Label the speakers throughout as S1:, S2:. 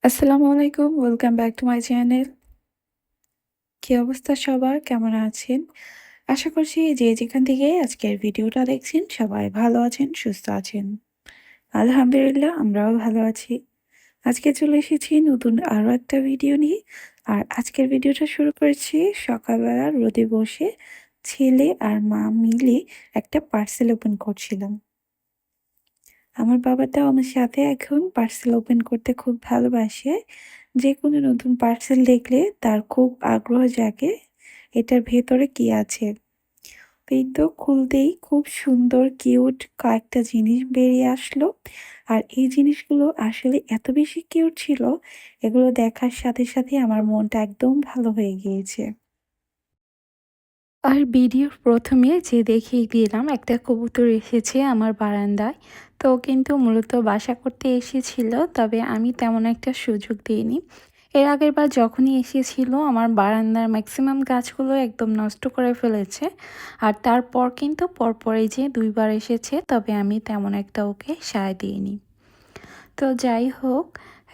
S1: আসসালামু আলাইকুম। Welcome back to my channel. কি অবস্থা সবার? কেমন আছেন? আশা করছি যে যেখান থেকে আজকের ভিডিওটা দেখছেন সবাই ভালো আছেন, সুস্থ আছেন। আলহামদুলিল্লাহ আমরাও ভালো আছি। আজকে চলে এসেছি নতুন আরো একটা ভিডিও নিয়ে। আর আজকের ভিডিওটা শুরু করেছি সকালবেলা রোদে বসে ছেলে আর মা মিলে একটা পার্সেল ওপেন করছিলাম। আমার বাবাটাও আমার সাথে এখন পার্সেল ওপেন করতে খুব ভালোবাসে। যেকোনো নতুন পার্সেল দেখলে তার খুব আগ্রহ জাগে এটার ভেতরে কি আছে। এই তো খুলতেই খুব সুন্দর কিউট কয়েকটা জিনিস বেরিয়ে আসলো। আর এই জিনিসগুলো আসলে এত বেশি কিউট ছিল, এগুলো দেখার সাথে সাথে আমার মনটা একদম ভালো হয়ে গিয়েছে। আর ভিডিওর ১ম এ যে দেখিয়ে দিলাম একটা কবুতর এসেছে আমার বারান্দায়। তো ও কিন্তু মূলত বাসা করতে এসেছিল, তবে আমি তেমন একটা সুযোগ দিইনি। এর আগেরবার যখনই এসেছিল আমার বারান্দার ম্যাক্সিমাম গাছগুলো একদম নষ্ট করে ফেলেছে। আর তারপর কিন্তু পরপর এই যে ২ বার এসেছে, তবে আমি তেমন একটা ওকে সায় দিইনি। তো যাই হোক,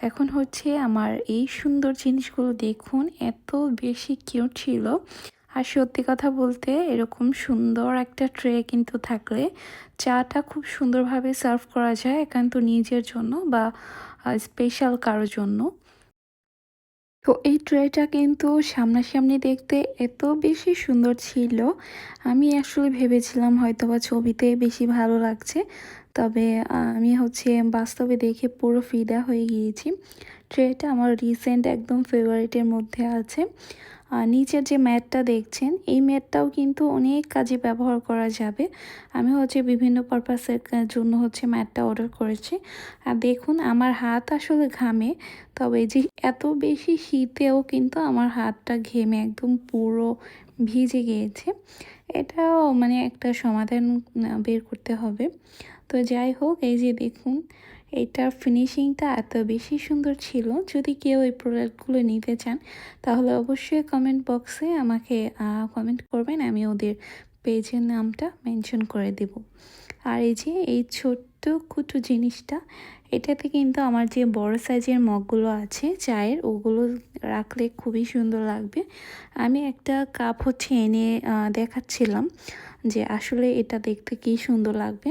S1: এখন হচ্ছে আমার এই সুন্দর জিনিসগুলো দেখুন, এত বেশি কিউট ছিল। আর সত্যি কথা বলতে এরকম সুন্দর একটা ট্রে কিন্তু থাকলে চাটা খুব সুন্দরভাবে সার্ভ করা যায় একান্ত নিজের জন্য বা স্পেশাল কারো জন্য। তো এই ট্রেটা কিন্তু সামনাসামনি দেখতে এত বেশি সুন্দর ছিল, আমি আসলে ভেবেছিলাম হয়তোবা ছবিতে বেশি ভালো লাগছে। তবে আমি হচ্ছে বাস্তবে দেখে পুরো ফিদা হয়ে গিয়েছি। ট্রেটা আমার রিসেন্ট একদম ফেভারিটের মধ্যে আছে। আর নিচের যে ম্যাটটা দেখছেন, এই ম্যাটটাও কিন্তু অনেক কাজে ব্যবহার করা যাবে। আমি হচ্ছে বিভিন্ন পারপাসের জন্য হচ্ছে ম্যাটটা অর্ডার করেছি। আর দেখুন আমার হাত আসলে ঘামে, তবে এই যে এত বেশি শীতেও কিন্তু আমার হাতটা ঘেমে একদম পুরো ভিজে গিয়েছে। এটাও মানে একটা সমাধান বের করতে হবে। তো যাই হোক, এই যে দেখুন এটার ফিনিশিংটা এত বেশি সুন্দর ছিল। যদি কেউ এই প্রোডাক্টগুলো নিতে চান তাহলে অবশ্যই কমেন্ট বক্সে আমাকে কমেন্ট করবেন, আমি ওদের পেজের নামটা মেনশন করে দেব। আর এই যে এই ছোট্ট কুটু জিনিসটা, এটাতে কিন্তু আমার যে বড় সাইজের মগগুলো আছে চায়ের, ওগুলো রাখলে খুবই সুন্দর লাগবে। আমি একটা কাপ হচ্ছে এনে দেখাচ্ছিলাম যে আসলে এটা দেখতে কী সুন্দর লাগবে।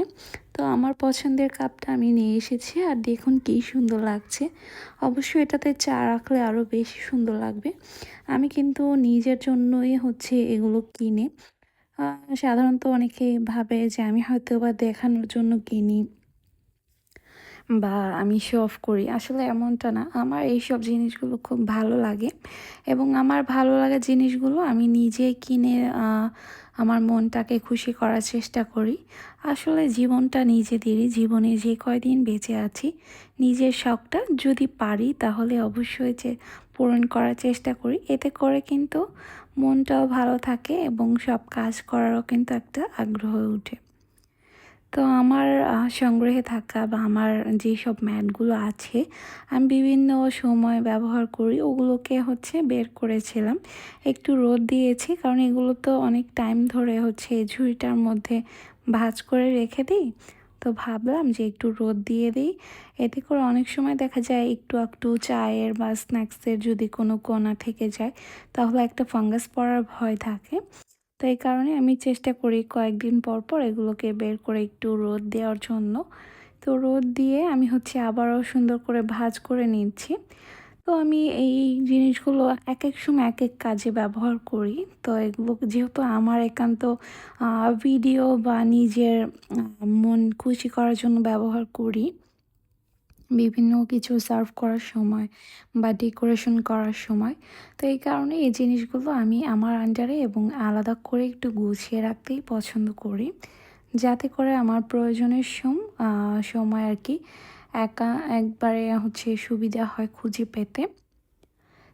S1: তো আমার পছন্দের কাপটা আমি নিয়ে এসেছি আর দেখুন কী সুন্দর লাগছে। অবশ্যই এটাতে চা রাখলে আরও বেশি সুন্দর লাগবে। আমি কিন্তু নিজের জন্যই হচ্ছে এগুলো কিনি। সাধারণত অনেকে ভাবে যে আমি হয়তোবা দেখানোর জন্য কিনি বা আমি শো অফ করি। আসলে এমনটা না। আমার এইসব জিনিসগুলো খুব ভালো লাগে এবং আমার ভালো লাগা জিনিসগুলো আমি নিজেই কিনে আমার মনটাকে খুশি করার চেষ্টা করি। আসলে জীবনটা নিজেদেরই, জীবনে যে কয়দিন বেঁচে আছি, নিজের শখটা যদি পারি তাহলে অবশ্যই যে পূরণ করার চেষ্টা করি। এতে করে কিন্তু মনটাও ভালো থাকে এবং সব কাজ করারও কিন্তু একটা আগ্রহ ওঠে। তো আমার সংগ্রহে থাকা বা আমার যেসব ম্যাটগুলো আছে আমি বিভিন্ন সময় ব্যবহার করি, ওগুলোকে হচ্ছে বের করেছিলাম। একটু রোদ দিয়েছি কারণ এগুলো তো অনেক টাইম ধরে হচ্ছে এই ঝুড়িটার মধ্যে ভাঁজ করে রেখে দিই। তো ভাবলাম যে একটু রোদ দিয়ে দিই, এতে করে অনেক সময় দেখা যায় একটু একটু চায়ের বা স্ন্যাক্সের যদি কোনো কোনা থেকে যায় তাহলে একটা ফাঙ্গাস পড়ার ভয় থাকে। তো এই কারণে আমি চেষ্টা করি কয়েকদিন পর পর এগুলোকে বের করে একটু রোদ দেওয়ার জন্য। তো রোদ দিয়ে আমি হচ্ছে আবারও সুন্দর করে ভাঁজ করে নিচ্ছি। তো আমি এই জিনিসগুলো একেক সময় একেক কাজে ব্যবহার করি। তো এগুলো যেহেতু আমার একান্ত ভিডিও বা নিজের মন খুশি করার জন্য ব্যবহার করি। বিভিন্ন কিছু সার্ভ করার সময় বা ডেকোরেশন করার সময়। তো এই কারণে এই জিনিসগুলো আমি আমার আন্ডারে এবং আলাদা করে একটু গুছিয়ে রাখতেই পছন্দ করি। যাতে করে আমার প্রয়োজনের সময় আর কি একবারে হচ্ছে সুবিধা হয় খুঁজে পেতে।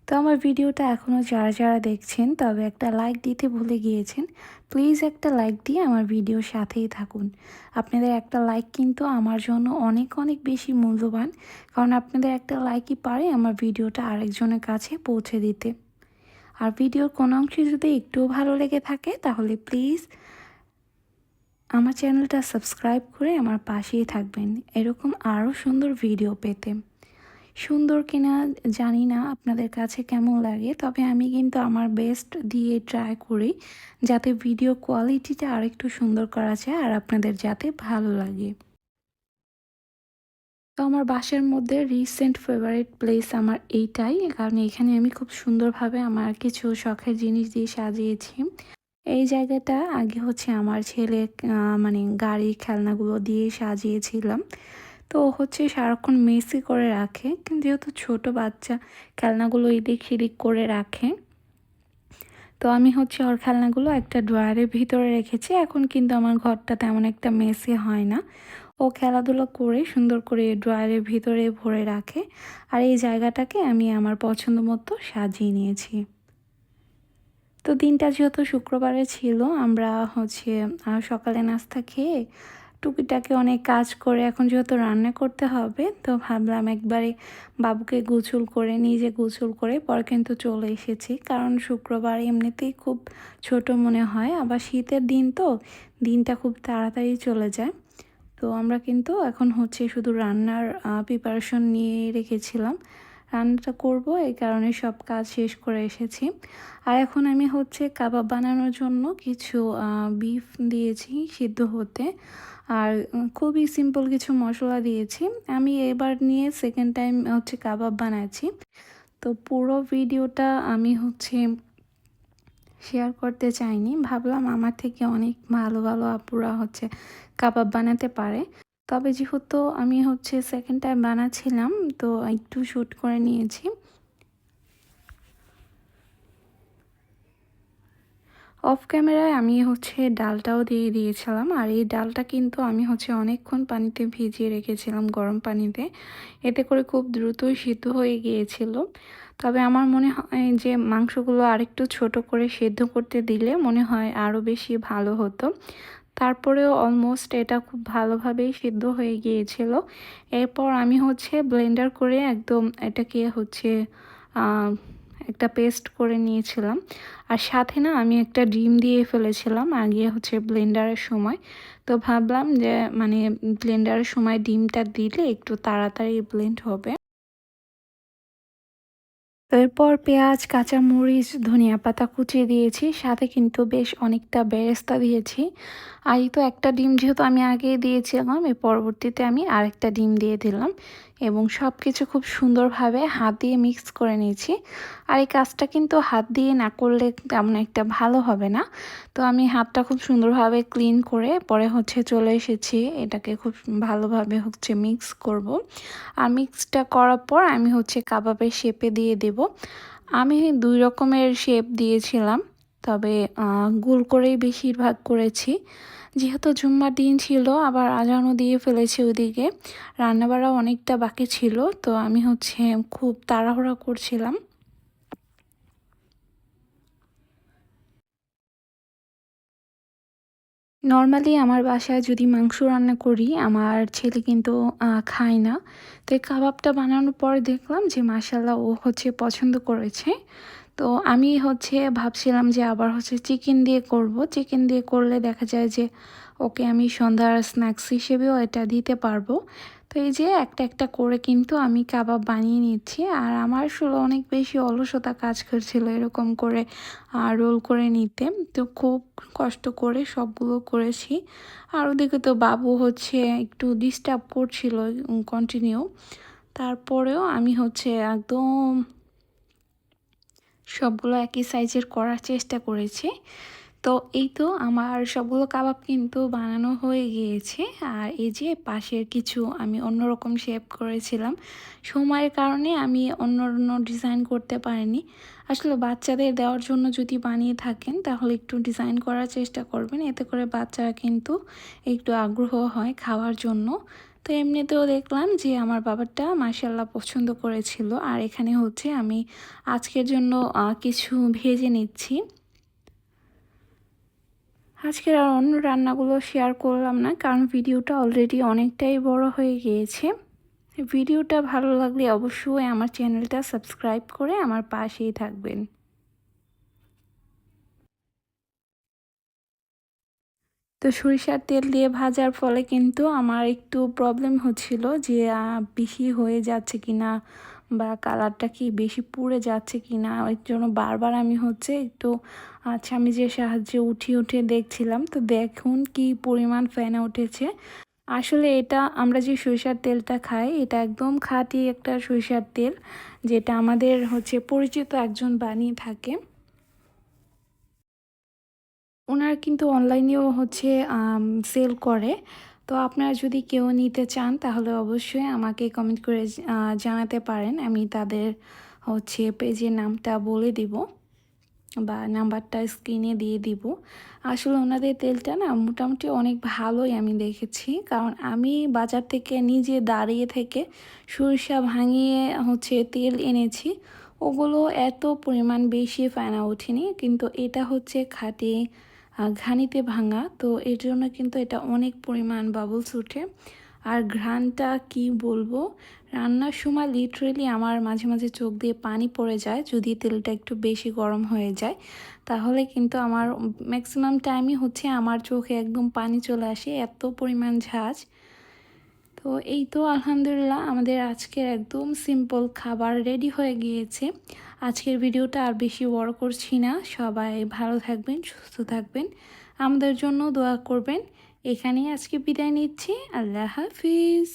S1: তো আমার ভিডিওটা এখনও যারা দেখছেন তবে একটা লাইক দিতে ভুলে গিয়েছেন। প্লিজ একটা লাইক দিয়ে আমার ভিডিওর সাথেই থাকুন। আপনাদের একটা লাইক কিন্তু আমার জন্য অনেক অনেক বেশি মূল্যবান, কারণ আপনাদের একটা লাইকই পারে আমার ভিডিওটা আরেকজনের কাছে পৌঁছে দিতে। আর ভিডিওর কোনো অংশে যদি একটুও ভালো লেগে থাকে তাহলে প্লিজ আমার চ্যানেলটা সাবস্ক্রাইব করে আমার পাশেই থাকবেন এরকম আরও সুন্দর ভিডিও পেতে। সুন্দর কিনা জানি না আপনাদের কাছে কেমন লাগে, তবে আমি কিন্তু আমার বেস্ট দিয়ে ট্রাই করি যাতে ভিডিও কোয়ালিটিটা আরেকটু সুন্দর করা যায় আর আপনাদের যাতে ভালো লাগে। তো আমার বাসার মধ্যে রিসেন্ট ফেভারিট প্লেস আমার এইটাই, কারণ এখানে আমি খুব সুন্দরভাবে আমার কিছু শখের জিনিস দিয়ে সাজিয়েছি। এই জায়গাটা আগে হচ্ছে আমার ছেলে মানে গাড়ির খেলনাগুলো দিয়ে সাজিয়েছিলাম। তো ও হচ্ছে সারাক্ষণ মেসি করে রাখে, কিন্তু যেহেতু ছোট বাচ্চা খেলনাগুলো এদিক সেদিক করে রাখে, তো আমি হচ্ছে ওর খেলনাগুলো একটা ড্রয়ারের ভিতরে রেখেছি। এখন কিন্তু আমার ঘরটা তেমন একটা মেসি হয় না। ও খেলাধুলা করে সুন্দর করে ড্রয়ারের ভিতরে ভরে রাখে। আর এই জায়গাটাকে আমি আমার পছন্দ মতো সাজিয়ে নিয়েছি। তো দিনটা যেহেতু শুক্রবারে ছিল, আমরা হচ্ছে সকালে নাস্তা খেয়ে টুকিটাকি অনেক কাজ করে এখন যেহেতু রান্না করতে হবে, তো ভাবলাম একবারে বাবুকে গোসল করে নিজে গোসল করে পরে কিন্তু চলে এসেছি। কারণ শুক্রবার এমনিতেই খুব ছোট মনে হয়, আবার শীতের দিন তো দিনটা খুব তাড়াতাড়ি চলে যায়। তো আমরা কিন্তু এখন হচ্ছে শুধু রান্নার প্রিপারেশন নিয়ে রেখেছিলাম। রান্নাটা করব এই কারণে সব কাজ শেষ করে এসেছি। আর এখন আমি হচ্ছে কাবাব বানানোর জন্য কিছু বিফ দিয়েছি সিদ্ধ হতে। আর খুবই সিম্পল কিছু মশলা দিয়েছি। আমি এবার নিয়ে সেকেন্ড টাইম হচ্ছে কাবাব বানাচ্ছি। তো পুরো ভিডিওটা আমি হচ্ছে শেয়ার করতে চাইনি। ভাবলাম আমার থেকে অনেক ভালো, ভালো আপুরা হচ্ছে কাবাব বানাতে পারে। তবে যেহেতু আমি হচ্ছে সেকেন্ড টাইম বানাচ্ছিলাম, তো একটু শ্যুট করে নিয়েছি। অফ ক্যামেরায় আমি হচ্ছে ডালটাও দিয়ে দিয়েছিলাম। আর এই ডালটা কিন্তু আমি হচ্ছে অনেকক্ষণ পানিতে ভিজিয়ে রেখেছিলাম, গরম পানিতে। এতে করে খুব দ্রুতই সিদ্ধ হয়ে গিয়েছিল। তবে আমার মনে হয় যে মাংসগুলো আরেকটু ছোট করে সেদ্ধ করতে দিলে মনে হয় আরও বেশি ভালো হতো। তারপরেও অলমোস্ট এটা খুব ভালোভাবেই সিদ্ধ হয়ে গিয়েছিল। এরপর আমি হচ্ছে ব্লেন্ডার করে একদম এটাকে হচ্ছে একটা পেস্ট করে নিয়েছিলাম। আর সাথে না আমি একটা ডিম দিয়ে ফেলেছিলাম আগে হচ্ছে ব্লেন্ডারের সময়। তো ভাবলাম যে মানে ব্লেন্ডারের সময় ডিমটা দিলে একটু তাড়াতাড়ি ব্লেন্ড হবে। এরপর পেঁয়াজ, কাঁচামরিচ, ধনিয়া পাতা কুচিয়ে দিয়েছি। সাথে কিন্তু বেশ অনেকটা বেরেস্তা দিয়েছি। আর এই তো একটা ডিম যেহেতু আমি আগেই দিয়েছিলাম, এর পরবর্তীতে আমি আরেকটা ডিম দিয়ে দিলাম এবং সব কিছু খুব সুন্দরভাবে হাত দিয়ে মিক্স করে নিয়েছি। আর এই কাজটা কিন্তু হাত দিয়ে না করলে তেমন একটা ভালো হবে না। তো আমি হাতটা খুব সুন্দরভাবে ক্লিন করে পরে হচ্ছে চলে এসেছি এটাকে খুব ভালোভাবে হচ্ছে মিক্স করব। আর মিক্সটা করার পর আমি হচ্ছে কাবাবের শেপে দিয়ে দেব। আমি ২ রকমের শেপ দিয়েছিলাম, তবে গোল করেই বেশিরভাগ করেছি। যেহেতু জুম্মার দিন ছিল আবার আজানও দিয়ে ফেলেছি ওদিকে, রান্নাবাড়াও অনেকটা বাকি ছিল, তো আমি হচ্ছে খুব তাড়াহুড়া করছিলাম। নরমালি আমার বাসায় যদি মাংস রান্না করি, আমার ছেলে কিন্তু খায় না। তো এই কাবাবটা বানানোর পর দেখলাম যে মাশাআল্লাহ ও হচ্ছে পছন্দ করেছে। তো আমি হচ্ছে ভাবছিলাম যে আবার হচ্ছে চিকেন দিয়ে করব। চিকেন দিয়ে করলে দেখা যায় যে ওকে আমি সন্ধ্যার স্ন্যাক্স হিসেবেও এটা দিতে পারবো। তো এই যে একটা একটা করে কিন্তু আমি কাবাব বানিয়ে নিচ্ছি। আর আমার আসলে অনেক বেশি অলসতা কাজ করছিল এরকম করে রোল করে নিতে। তো খুব কষ্ট করে সবগুলো করেছি। আর ওদিকে তো বাবু হচ্ছে একটু ডিস্টার্ব করছিল কন্টিনিউ। তারপরেও আমি হচ্ছে একদম সবগুলো একই সাইজের করার চেষ্টা করেছি। তো এই তো আমার সবগুলো কাবাব কিন্তু বানানো হয়ে গিয়েছে। আর এই যে পাশের কিছু আমি অন্যরকম শেপ করেছিলাম। সময়ের কারণে আমি অন্য অন্য ডিজাইন করতে পারিনি। আসলে বাচ্চাদের দেওয়ার জন্য যদি বানিয়ে থাকেন তাহলে একটু ডিজাইন করার চেষ্টা করবেন। এতে করে বাচ্চারা কিন্তু একটু আগ্রহ হয় খাওয়ার জন্য। তো এমনিতেও দেখলাম যে আমার বাবারটা মাশাআল্লাহ পছন্দ করেছিল। আর এখানে হচ্ছে আমি আজকের জন্য কিছু ভেজে নিচ্ছি। আজকের আর অন্য রান্নাগুলো শেয়ার করলাম না, কারণ ভিডিওটা অলরেডি অনেকটাই বড় হয়ে গিয়েছে। ভিডিওটা ভালো লাগলে অবশ্যই আমার চ্যানেলটা সাবস্ক্রাইব করে আমার পাশেই থাকবেন। তো তো সরিষার তেল দিয়ে ভাজার ফলে কিন্তু আমার একটু প্রবলেম হচ্ছিল যে বেশি হয়ে যাচ্ছে কিনা বা কালারটা কি বেশি পুড়ে যাচ্ছে কিনা, ওই জন্য বারবার আমি হচ্ছে একটু চামিচের সাহায্যে উঠিয়ে উঠিয়ে দেখছিলাম। তো দেখুন কি পরিমাণ ফেনা উঠেছে। আসলে এটা আমরা যে সরিষার তেলটা খাই এটা একদম খাঁটি একটা সরিষার তেল, যেটা আমাদের হচ্ছে পরিচিত একজন বানিয়ে থাকে। ওনারা কিন্তু অনলাইনেও হচ্ছে সেল করে। তো আপনারা যদি কেউ নিতে চান তাহলে অবশ্যই আমাকে কমেন্ট করে জানাতে পারেন। আমি তাদের হচ্ছে পেজের নামটা বলে দিব বা নাম্বারটা স্ক্রিনে দিয়ে দিব। আসলে ওনাদের তেলটা না মোটামুটি অনেক ভালোই আমি দেখেছি, কারণ আমি বাজার থেকে নিজে দাঁড়িয়ে থেকে সরিষা ভাঙিয়ে হচ্ছে তেল এনেছি। ওগুলো এত পরিমাণ বেশি ফেনা ওঠেনি, কিন্তু এটা হচ্ছে খাঁটি ঘানিতে ভাঙা, তো এর জন্য কিন্তু এটা অনেক পরিমাণ বাবলস ওঠে। আর ঘ্রাণটা কি বলবো, রান্নার সময় লিটারেলি আমার মাঝে মাঝে চোখ দিয়ে পানি পড়ে যায় যদি তেলটা একটু বেশি গরম হয়ে যায়। তাহলে কিন্তু আমার ম্যাক্সিমাম টাইমই হচ্ছে আমার চোখে একদম পানি চলে আসে, এত পরিমাণ ঝাঁজ। তো এই তো আলহামদুলিল্লাহ আমাদের আজকের একদম সিম্পল খাবার রেডি হয়ে গিয়েছে। আজকের ভিডিওটা আর বেশি বড় করছি না। সবাই ভালো থাকবেন, সুস্থ থাকবেন, আমাদের জন্য দোয়া করবেন। এখানেই আজকে বিদায় নিচ্ছি। আল্লাহ হাফিজ।